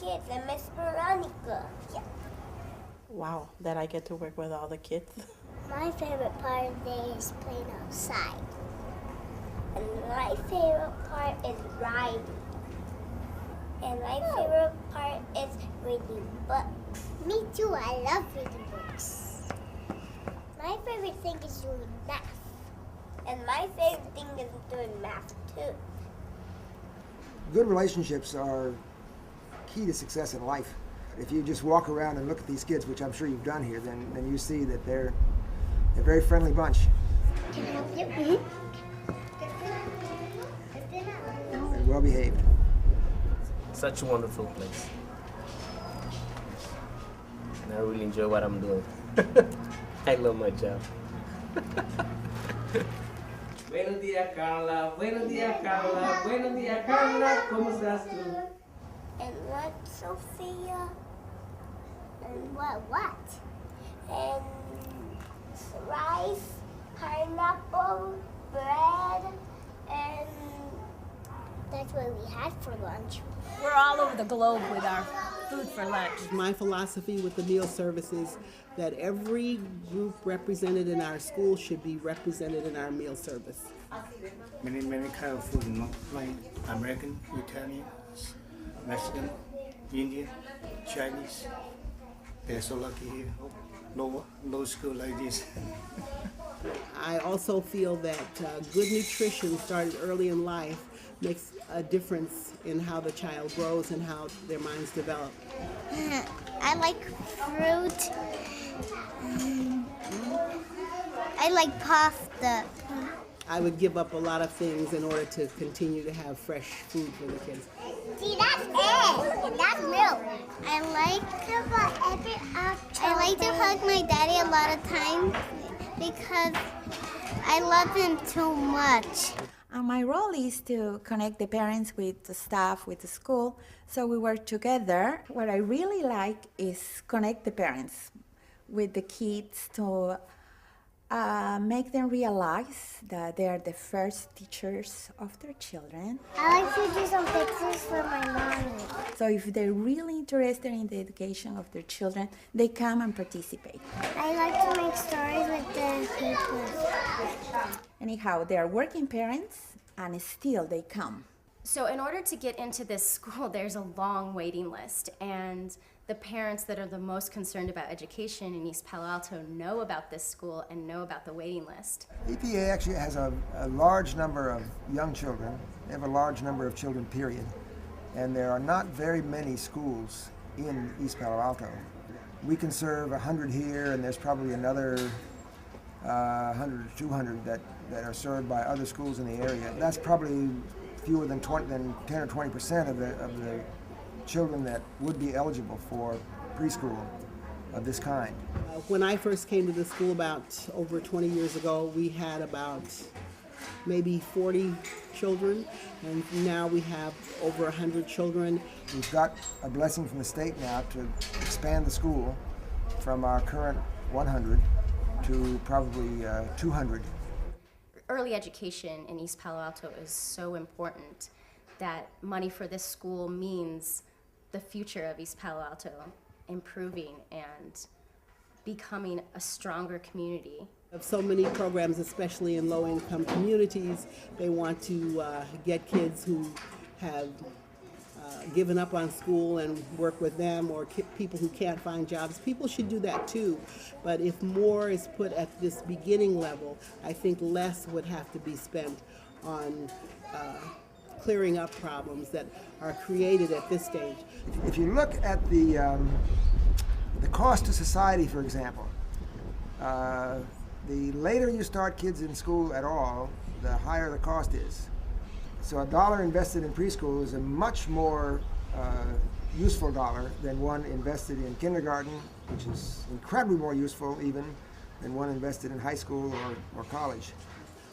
kids and Miss Veronica. Yeah. Wow, that I get to work with all the kids. My favorite part of the day is playing outside. And my favorite part is riding. And my favorite part is reading books. Me too, I love reading books. My favorite thing is doing math. And my favorite thing is doing math too. Good relationships are key to success in life. If you just walk around and look at these kids, which I'm sure you've done here, then you see that they're a very friendly bunch. Can I help you? Mm-hmm. And well behaved. Such a wonderful place. And I really enjoy what I'm doing. I love my job. Buenos días, Carla. Buenos días, Carla. Buenos días, Carla. ¿Cómo estás tú? And what, Sophia? And what? And rice, pineapple, bread, and that's what we had for lunch. We're all over the globe with our food for lunch. My philosophy with the meal service is that every group represented in our school should be represented in our meal service. Many kind of food, like American, Italian, Mexican, Indian, Chinese. They're so lucky here. Low school like this. I also feel that good nutrition started early in life makes a difference in how the child grows and how their minds develop. I like fruit. I like pasta. I would give up a lot of things in order to continue to have fresh food for the kids. See, that's egg, and that's milk. I like to hug my daddy a lot of times because I love him too much. My role is to connect the parents with the staff, with the school, so we work together. What I really like is connect the parents with the kids to make them realize that they are the first teachers of their children. I like to do some pictures for my mommy. So if they're really interested in the education of their children, they come and participate. I like to make stories with the people. Anyhow, they are working parents and still they come. So in order to get into this school, there's a long waiting list, and the parents that are the most concerned about education in East Palo Alto know about this school and know about the waiting list. EPA actually has a large number of young children. They have a large number of children, period. And there are not very many schools in East Palo Alto. We can serve 100 here, and there's probably another 100 or 200 that are served by other schools in the area. That's probably fewer than 10 or 20% of the children that would be eligible for preschool of this kind. When I first came to the school about over 20 years ago, we had about maybe 40 children, and now we have over 100 children. We've got a blessing from the state now to expand the school from our current 100 to probably 200. Early education in East Palo Alto is so important that money for this school means the future of East Palo Alto improving and becoming a stronger community. So many programs, especially in low-income communities, they want to get kids who have given up on school and work with them, or people who can't find jobs. People should do that too, but if more is put at this beginning level, I think less would have to be spent on clearing up problems that are created at this stage. If you look at the cost to society, for example, the later you start kids in school at all, the higher the cost is. So $1 invested in preschool is a much more useful dollar than one invested in kindergarten, which is incredibly more useful even than one invested in high school or college.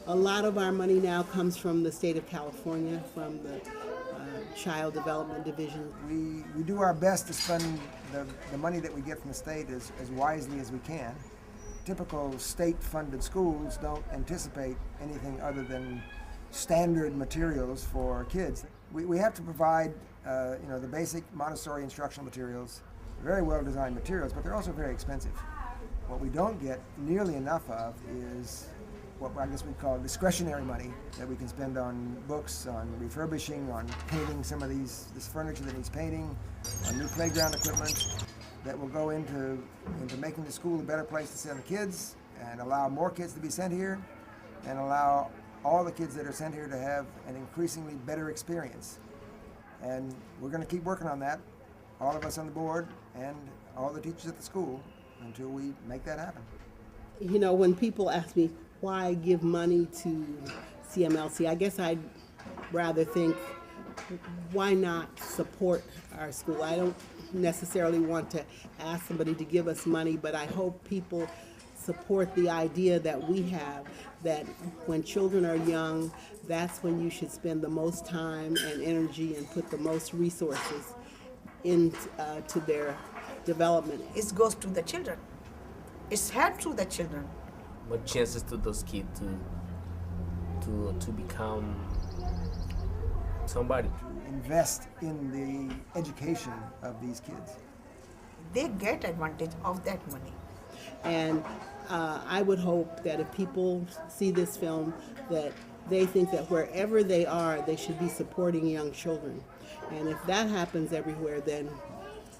A lot of our money now comes from the state of California, from the Child Development Division. We do our best to spend the money that we get from the state as wisely as we can. Typical state-funded schools don't anticipate anything other than standard materials for kids. We have to provide the basic Montessori instructional materials, very well designed materials, but they're also very expensive. What we don't get nearly enough of is what I guess we'd call discretionary money that we can spend on books, on refurbishing, on painting some of this furniture that needs painting, on new playground equipment that will go into making the school a better place to send the kids and allow more kids to be sent here and allow all the kids that are sent here to have an increasingly better experience. And we're going to keep working on that, all of us on the board and all the teachers at the school, until we make that happen. You know, when people ask me why give money to CMLC, I guess I'd rather think, why not support our school? I don't necessarily want to ask somebody to give us money, but I hope people support the idea that we have, that when children are young, that's when you should spend the most time and energy and put the most resources into their development. It goes to the children. It's helped to the children. What chances to those kids to become somebody? Invest in the education of these kids. They get advantage of that money. And I would hope that if people see this film, that they think that wherever they are, they should be supporting young children. And if that happens everywhere, then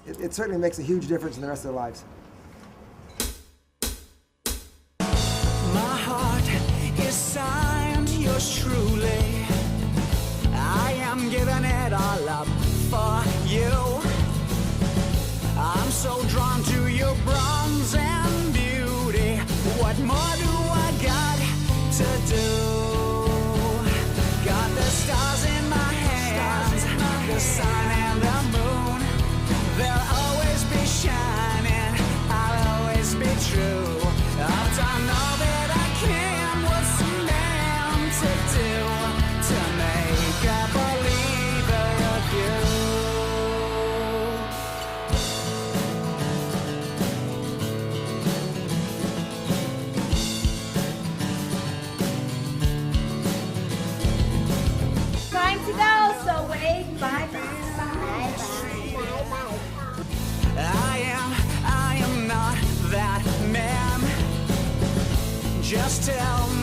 it certainly makes a huge difference in the rest of their lives. My heart is signed, yours truly. I am giving it all up for you. I'm so drawn to your bronze and beauty. What more do I got to do? Got the stars in my hands, the sun and the moon. They'll always be shining, I'll always be true. I've done all that I can, what's meant to do to make a believer of you. Time to go, so wave bye-bye. I am not that man. Just tell me